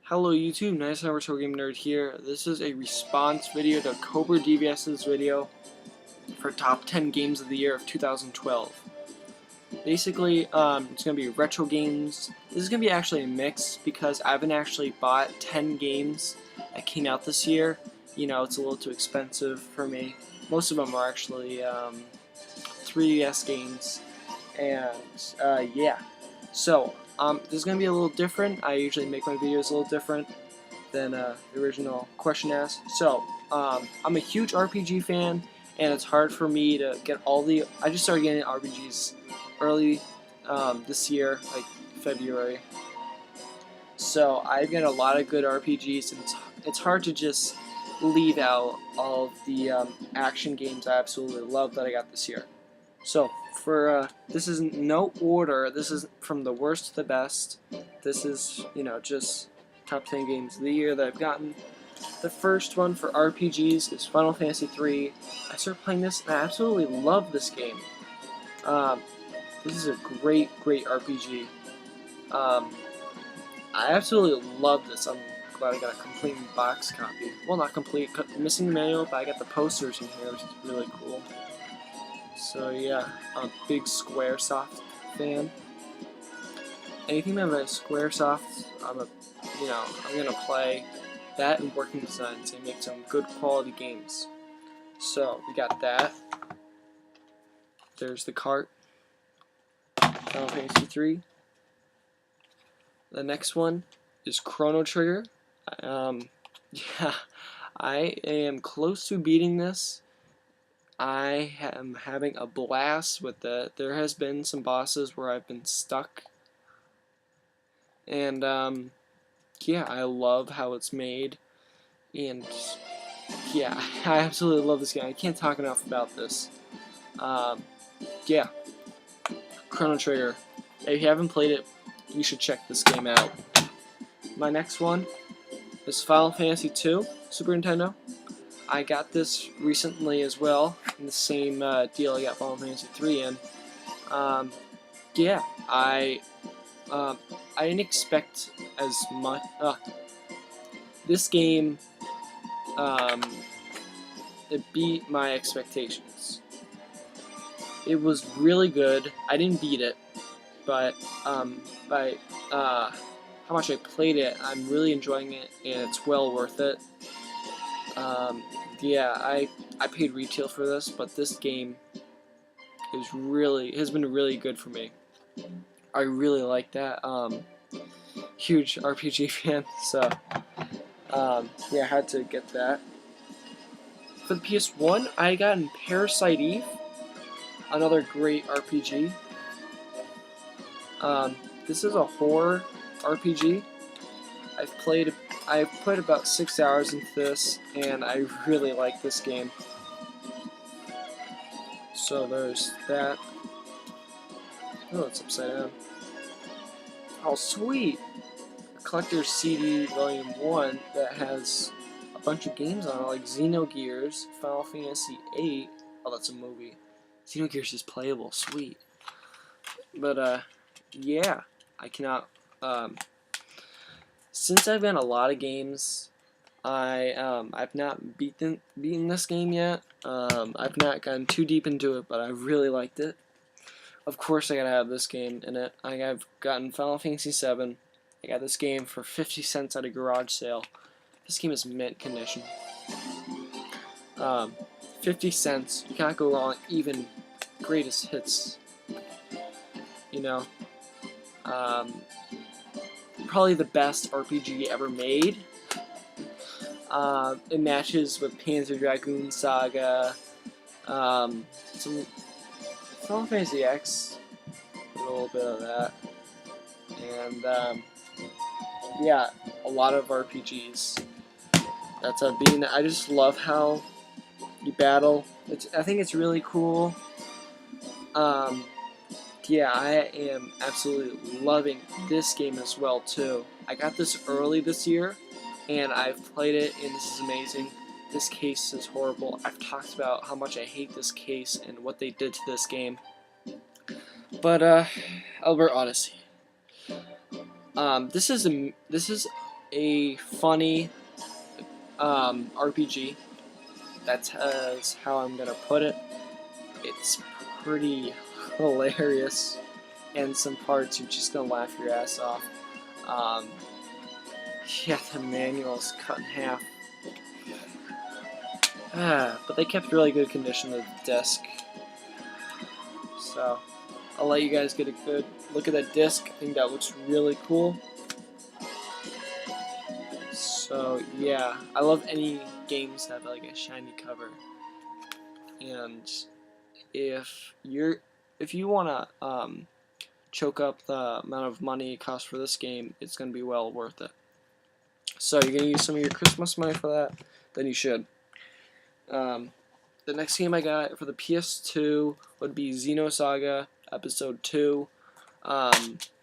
Hello YouTube, Nice Retro Game Nerd here. This is a response video to cobradvs' video for top 10 games of the year of 2012. Basically, it's going to be retro games. This is going to be actually a mix because I haven't actually bought 10 games that came out this year. You know, it's a little too expensive for me. Most of them are actually 3DS games. And yeah. So, this is going to be a little different. I usually make my videos a little different than the original question asked. So, I'm a huge RPG fan, and it's hard for me to get all the... I just started getting RPGs early this year, like February. So, I get a lot of good RPGs, and it's hard to just leave out all of the action games I absolutely love that I got this year. So, this is no order. This is from the worst to the best. This is, just top 10 games of the year that I've gotten. The first one for RPGs is Final Fantasy III. I started playing this, and I absolutely love this game. This is a great RPG. I absolutely love this. I'm glad I got a complete box copy. Well, not complete, missing the manual, but I got the posters in here, which is really cool. So yeah, I'm a big Squaresoft fan. Anything that has Squaresoft, I'm gonna play that and working designs. They make some good quality games. So we got that. There's the cart. Final Fantasy III. The next one is Chrono Trigger. Yeah, I am close to beating this. I am having a blast with it. There has been some bosses where I've been stuck. And, yeah, I love how it's made. And, yeah, I absolutely love this game. I can't talk enough about this. Yeah. Chrono Trigger. If you haven't played it, you should check this game out. My next one is Final Fantasy II, Super Nintendo. I got this recently as well, in the same deal I got Final Fantasy III in. Yeah, I didn't expect as much. This game, it beat my expectations. It was really good. I didn't beat it, but by how much I played it, I'm really enjoying it, and it's well worth it. Yeah, I paid retail for this, but this game has been really good for me. I really like that. Huge RPG fan, so yeah, I had to get that. For the PS1, I got in Parasite Eve, another great RPG. This is a horror RPG. I've played about 6 hours into this, and I really like this game. So there's that. Oh, it's upside down. Oh, sweet! A collector's CD Volume 1 that has a bunch of games on it, like Xenogears, Final Fantasy VIII. Oh, that's a movie. Xenogears is playable. Sweet. But, yeah. I cannot... Since I've done a lot of games, I've not beaten this game yet. I've not gotten too deep into it, but I really liked it. Of course, I gotta have this game in it. I've gotten Final Fantasy VII. I got this game for 50 cents at a garage sale. This game is mint condition. 50 cents. You can't go wrong. Even greatest hits. You know. Probably the best RPG ever made. It matches with Panzer Dragoon Saga, some Final Fantasy X, a little bit of that, and yeah, a lot of RPGs. That's I just love how you battle. I think it's really cool. Yeah, I am absolutely loving this game as well too. I got this early this year, and I've played it, and this is amazing. This case is horrible. I've talked about how much I hate this case and what they did to this game. But Albert Odyssey. This is a funny RPG. That's how I'm gonna put it. It's pretty hilarious, and some parts you're just gonna laugh your ass off. Um, yeah, the manual's cut in half. But they kept really good condition of the disc. So I'll let you guys get a good look at that disc. I think that looks really cool. So yeah, I love any games that have like a shiny cover. And if you wanna choke up the amount of money it costs for this game, it's gonna be well worth it. So you're gonna use some of your Christmas money for that, then you should. The next game I got for the PS2 would be Xenosaga Episode 2.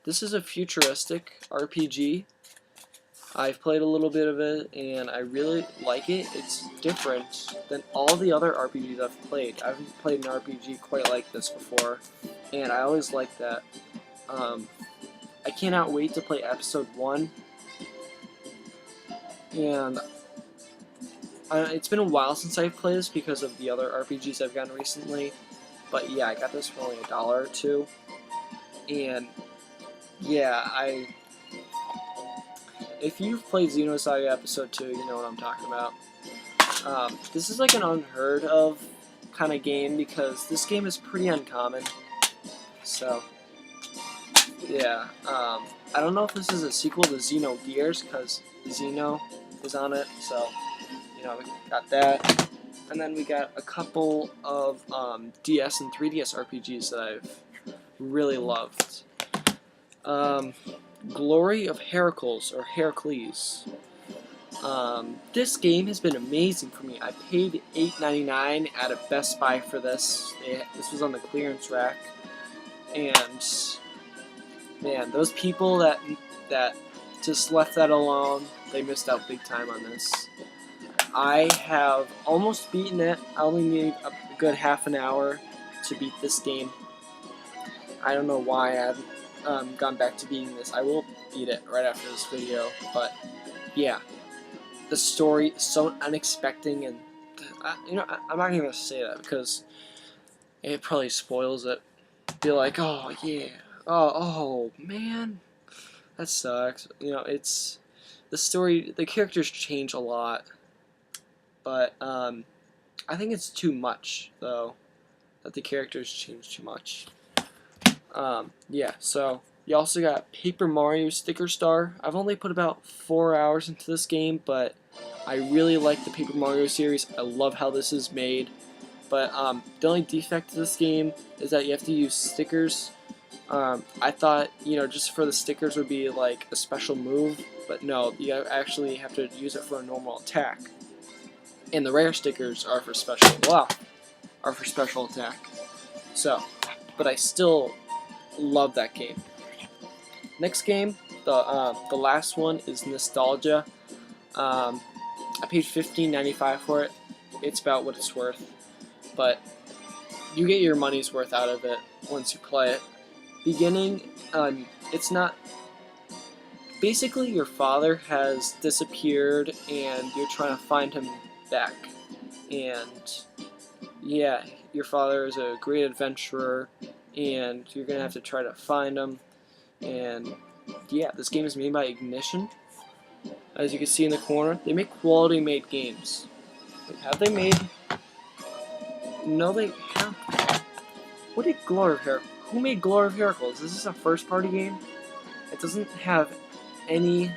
This is a futuristic RPG. I've played a little bit of it, and I really like it. It's different than all the other RPGs I've played. I haven't played an RPG quite like this before, and I always like that. I cannot wait to play Episode 1, and it's been a while since I've played this because of the other RPGs I've gotten recently, but yeah, I got this for only $1 or $2, and yeah, if you've played Xenosaga Episode 2, you know what I'm talking about. This is like an unheard of kind of game because this game is pretty uncommon. So, yeah. I don't know if this is a sequel to Xenogears because Xeno is on it. So, you know, we got that. And then we got a couple of DS and 3DS RPGs that I've really loved. Glory of Heracles, or Heracles. This game has been amazing for me. I paid $8.99 at a Best Buy for this. This was on the clearance rack, and man, those people that just left that alone, they missed out big time on this. I have almost beaten it. I only need a good half an hour to beat this game. I don't know why I haven't gone back to beating this. I will beat it right after this video, but yeah. The story is so unexpected, and I'm not even gonna say that because it probably spoils it. Be like, oh yeah, oh man, that sucks. It's the story. The characters change a lot, but I think it's too much though. That the characters change too much. Yeah. So you also got Paper Mario Sticker Star. I've only put about 4 hours into this game, but I really like the Paper Mario series. I love how this is made. But the only defect to this game is that you have to use stickers. I thought, just for the stickers would be like a special move, but no, you actually have to use it for a normal attack. And the rare stickers are for special attack. So, but I still love that game. Next game, the last one is Nostalgia. I paid $15.95 for it. It's about what it's worth, but you get your money's worth out of it once you play it. Beginning, it's not. Basically, your father has disappeared, and you're trying to find him back. And yeah, your father is a great adventurer, and you're gonna have to try to find him. And yeah, this game is made by Ignition. As you can see in the corner, they make quality made games. Have they made? No, they have. What did Glory of Heracles? Who made Glory of Heracles? Is this a first party game? It doesn't have any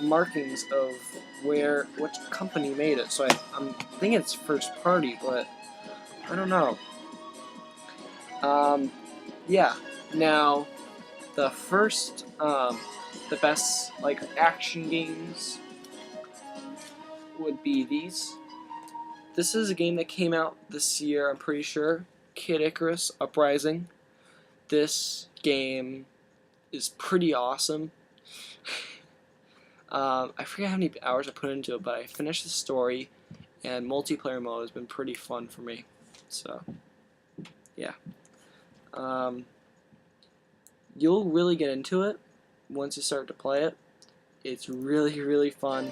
markings of which company made it, so I'm thinking it's first party, but I don't know. Yeah. Now, the first, the best action games would be these. This is a game that came out this year, I'm pretty sure. Kid Icarus Uprising. This game is pretty awesome. I forget how many hours I put into it, but I finished the story, and multiplayer mode has been pretty fun for me. So, yeah. You'll really get into it once you start to play it. It's really, really fun.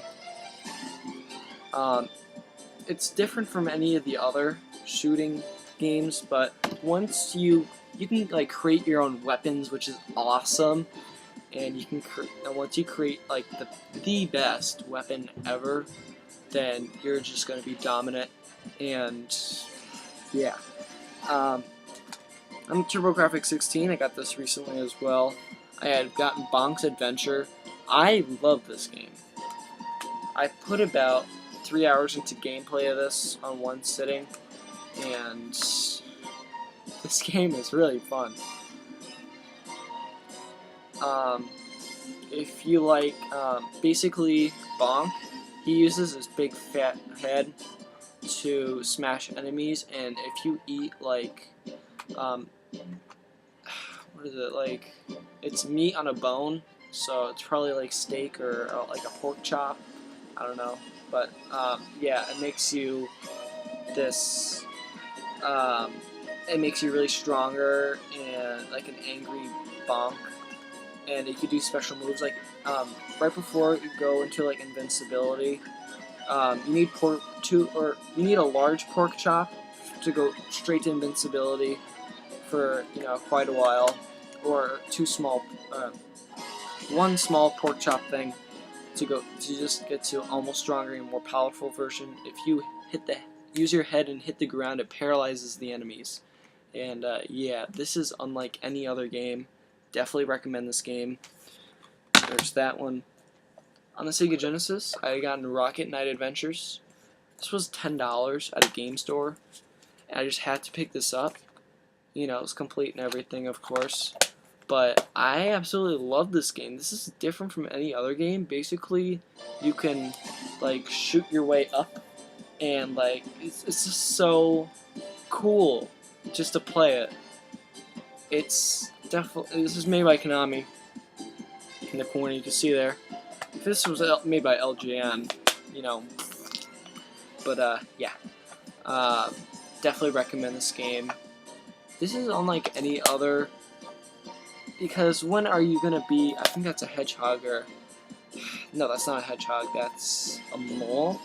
It's different from any of the other shooting games, but once you can like create your own weapons, which is awesome, and you can and once you create like the best weapon ever, then you're just gonna be dominant. And yeah, I'm TurboGrafx 16. I got this recently as well. I had gotten Bonk's Adventure. I love this game. I put about 3 hours into gameplay of this on one sitting, and this game is really fun. If you like, basically Bonk, he uses his big fat head to smash enemies, and if you eat like, what is it, like, it's meat on a bone, so it's probably like steak or like a pork chop, I don't know, but yeah, it makes you this, it makes you really stronger and like an angry Bonk. And you can do special moves like right before you go into like invincibility. You need you need a large pork chop to go straight to invincibility for quite a while, or one small pork chop thing to just get to almost stronger and more powerful version. If you use your head and hit the ground, it paralyzes the enemies. And yeah, this is unlike any other game. Definitely recommend this game. There's that one. On the Sega Genesis, I got into Rocket Knight Adventures. This was $10 at a game store, and I just had to pick this up. It was complete and everything, of course. But I absolutely love this game. This is different from any other game. Basically, you can like shoot your way up, and like it's just so cool just to play it. It's definitely, this is made by Konami. In the corner, you can see there. If this was made by LGN, but yeah, definitely recommend this game. This is unlike any other, because when are you gonna be? I think that's a hedgehog, or no, that's not a hedgehog. That's a mole.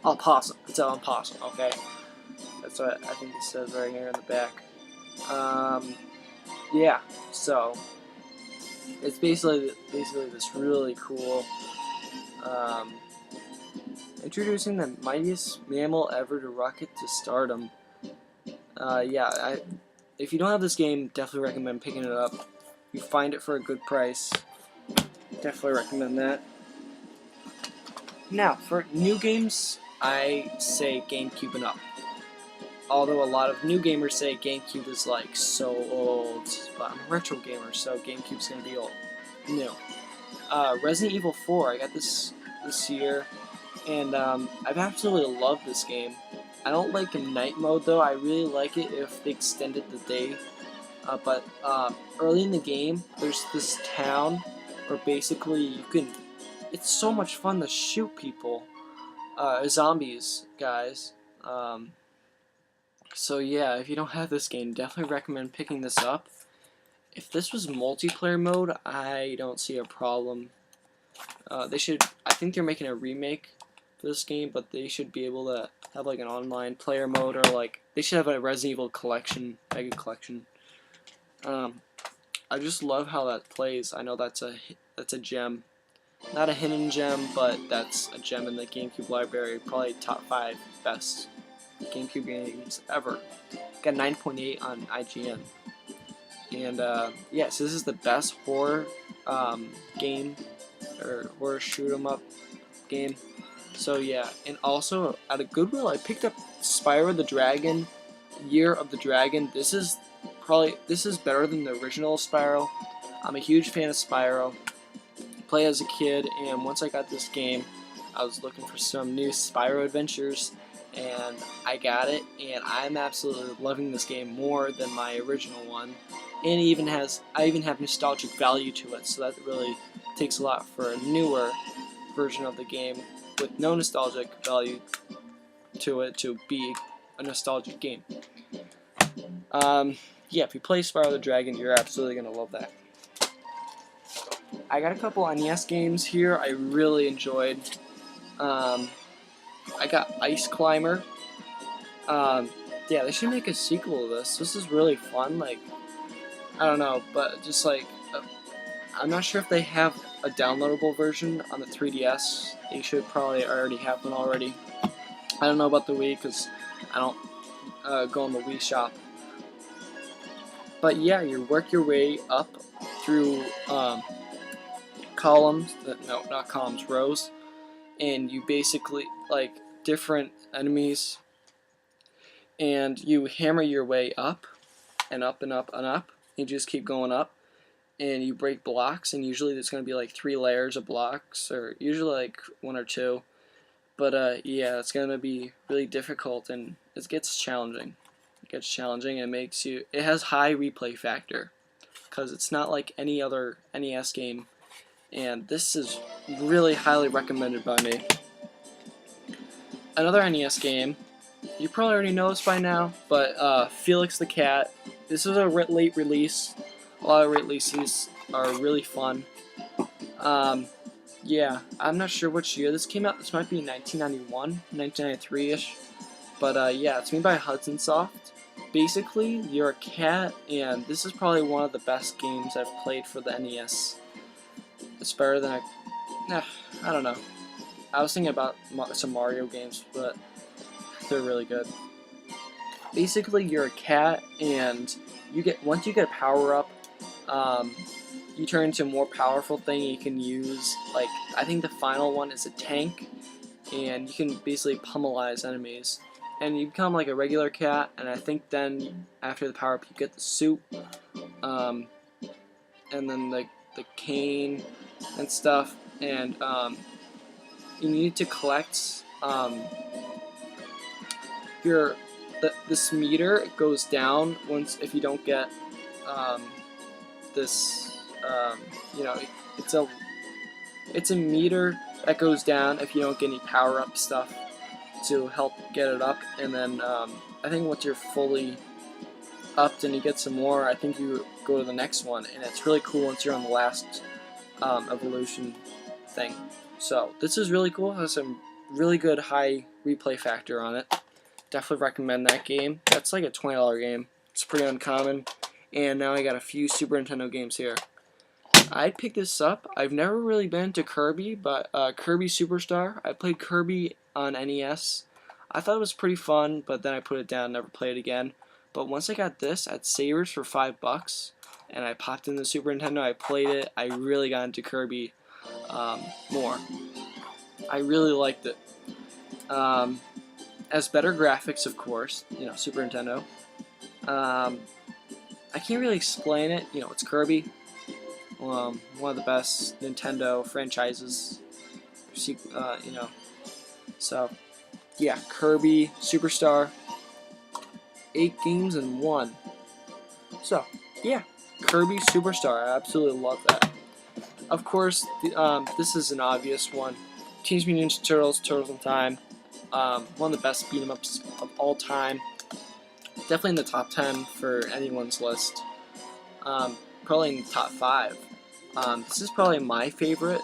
Oh, possum. It's an opossum. Okay, that's what I think it says right here in the back. Yeah, so it's basically this really cool, introducing the mightiest mammal ever to rocket to stardom. Yeah, if you don't have this game, definitely recommend picking it up. You find it for a good price. Definitely recommend that. Now, for new games, I say GameCube and up. Although a lot of new gamers say GameCube is like so old, but I'm a retro gamer, so GameCube's gonna be old. New. Resident Evil 4, I got this year, and I've absolutely loved this game. I don't like the night mode though. I really like it if they extended the day. But early in the game, there's this town where basically you can. It's so much fun to shoot people, zombies, guys. So yeah, if you don't have this game, definitely recommend picking this up. If this was multiplayer mode, I don't see a problem. I think they're making a remake for this game, but they should be able to have like an online player mode, or like they should have a Resident Evil collection, Mega Collection. I just love how that plays. I know that's a gem, not a hidden gem, but that's a gem in the GameCube library. Probably top 5 best GameCube games ever. Got 9.8 on IGN. And yeah, so this is the best horror game, or horror shoot 'em up game. So yeah, and also at a Goodwill, I picked up Spyro the Dragon, Year of the Dragon. This is better than the original Spyro. I'm a huge fan of Spyro. Play as a kid, and once I got this game, I was looking for some new Spyro adventures, and I got it, and I'm absolutely loving this game more than my original one. And I even have nostalgic value to it, so that really takes a lot for a newer version of the game with no nostalgic value to it to be a nostalgic game. Yeah, if you play Spyro the Dragon, you're absolutely going to love that. I got a couple NES games here I really enjoyed. I got Ice Climber. Yeah, they should make a sequel to this. This is really fun. Like, I don't know, but just like, I'm not sure if they have a downloadable version on the 3DS. They should probably already have one already. I don't know about the Wii because I don't go in the Wii shop. But yeah, you work your way up through columns. No, not columns, rows, and you basically like different enemies, and you hammer your way up and up and up and up. You just keep going up, and you break blocks, and usually there's going to be like 3 layers of blocks, or usually like 1 or 2. But yeah, it's going to be really difficult, and it gets challenging. It gets challenging, and it has high replay factor, because it's not like any other NES game, and this is really highly recommended by me. Another NES game, you probably already know this by now, but Felix the Cat. This is a late release. A lot of releases are really fun. Yeah, I'm not sure which year this came out. This might be 1991, 1993-ish. But yeah, it's made by Hudson Soft. Basically, you're a cat, and this is probably one of the best games I've played for the NES. It's better than I don't know. I was thinking about some Mario games, but they're really good. Basically, you're a cat, and once you get a power up, you turn into a more powerful thing you can use. Like, I think the final one is a tank, and you can basically pummelize enemies. And you become like a regular cat, and I think then after the power up, you get the suit, and then the cane and stuff, and you need to collect this meter goes down once if you don't get this you know, it's a meter that goes down if you don't get any power up stuff to help get it up, and then I think once you're fully upped and you get some more, I think you go to the next one, and it's really cool once you're on the last evolution thing. So this is really cool. It has some really good high replay factor on it. Definitely recommend that game. That's like a $20 game. It's pretty uncommon. And now I got a few Super Nintendo games here. I'd pick this up. I've never really been to Kirby, but Kirby Superstar. I played Kirby on NES. I thought it was pretty fun, but then I put it down, never played it again. But once I got this at Savers for $5, and I popped in the Super Nintendo, I played it. I really got into Kirby more. I really liked it. Has better graphics, of course. You know, Super Nintendo. I can't really explain it. You know, it's Kirby. One of the best Nintendo franchises. You know, so yeah, Kirby Superstar. 8 games in 1. So yeah, Kirby Superstar. I absolutely love that. Of course, this is an obvious one. Teenage Mutant Ninja Turtles, Turtles in Time. One of the best beat 'em ups of all time. Definitely in the top 10 for anyone's list. Probably in the top 5. This is probably my favorite.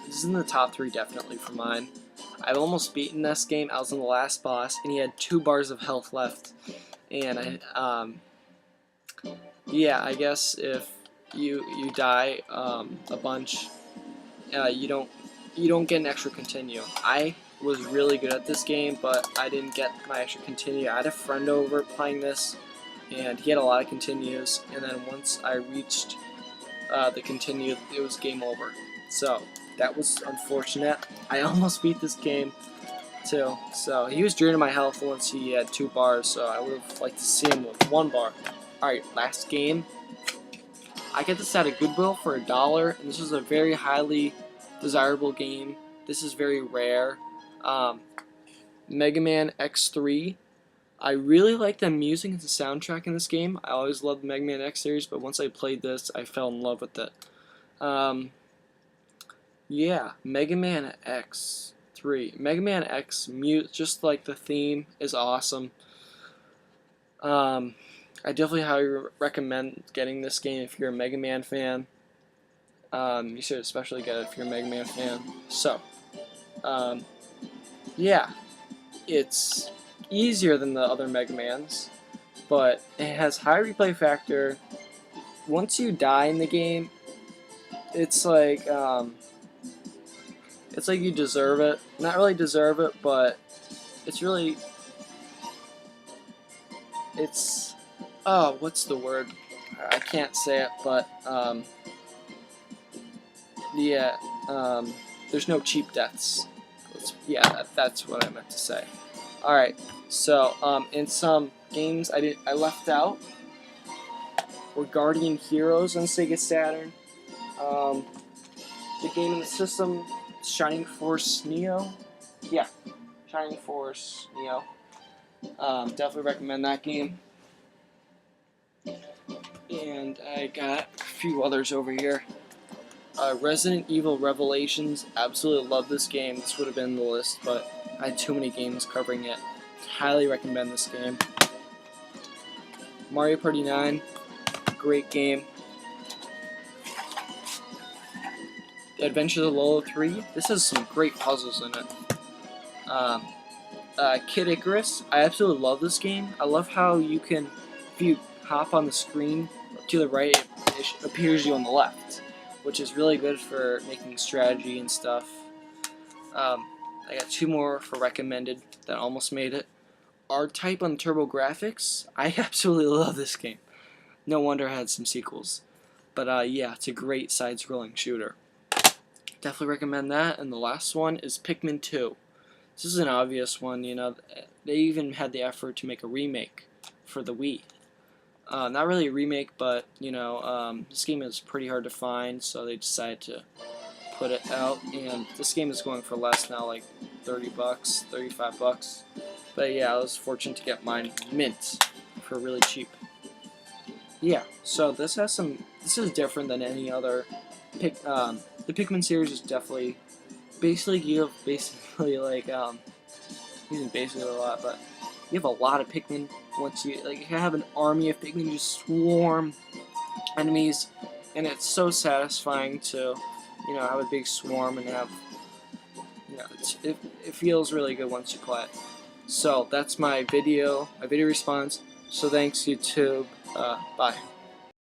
This is in the top 3 definitely for mine. I've almost beaten this game. I was in the last boss, and he had 2 bars of health left. And yeah, I guess if you die a bunch, you don't get an extra continue. I was really good at this game, but I didn't get my extra continue. I had a friend over playing this, and he had a lot of continues, and then once I reached the continue, it was game over. So that was unfortunate. I almost beat this game too. So he was draining my health once he had 2 bars, so I would have liked to see him with 1 bar. Alright, last game. I get this at a Goodwill for $1, and this is a very highly desirable game. This is very rare. Mega Man X3. I really like the music and the soundtrack in this game. I always loved the Mega Man X series, but once I played this, I fell in love with it. Yeah, Mega Man X3. Mega Man X, just like the theme, is awesome. I definitely highly recommend getting this game if you're a Mega Man fan. You should especially get it if you're a Mega Man fan. So, yeah, it's easier than the other Mega Mans, but it has high replay factor. Once you die in the game, it's like you deserve it. Not really deserve it, but it's really, it's, oh, what's the word? I can't say it, but yeah, there's no cheap deaths. Yeah, that's what I meant to say. All right, so in some games I left out were Guardian Heroes on Sega Saturn. The game in the system, Shining Force Neo. Yeah, Shining Force Neo. Definitely recommend that game. And I got a few others over here. Resident Evil Revelations. Absolutely love this game. This would have been in the list, but I had too many games covering it. Highly recommend this game. Mario Party 9. Great game. Adventures of Lolo 3. This has some great puzzles in it. Kid Icarus. I absolutely love this game. I love how you can, if you hop on the screen to the right, it appears you on the left, which is really good for making strategy and stuff. I got two more for recommended that almost made it. R-Type on TurboGrafx. I absolutely love this game. No wonder it had some sequels. But yeah, it's a great side-scrolling shooter. Definitely recommend that. And the last one is Pikmin 2. This is an obvious one, you know. They even had the effort to make a remake for the Wii. Not really a remake, but, you know, this game is pretty hard to find, so they decided to put it out. And this game is going for less now, like $30, $35. But yeah, I was fortunate to get mine mint for really cheap. Yeah, so this has some. This is different than any other. The Pikmin series is definitely, you have basically like using basically a lot, but you have a lot of Pikmin. Once you have an army of Pikmin just swarm enemies, and it's so satisfying to, you know, have a big swarm and have, you know, it feels really good once you play it. So that's my video response. So thanks YouTube. Bye.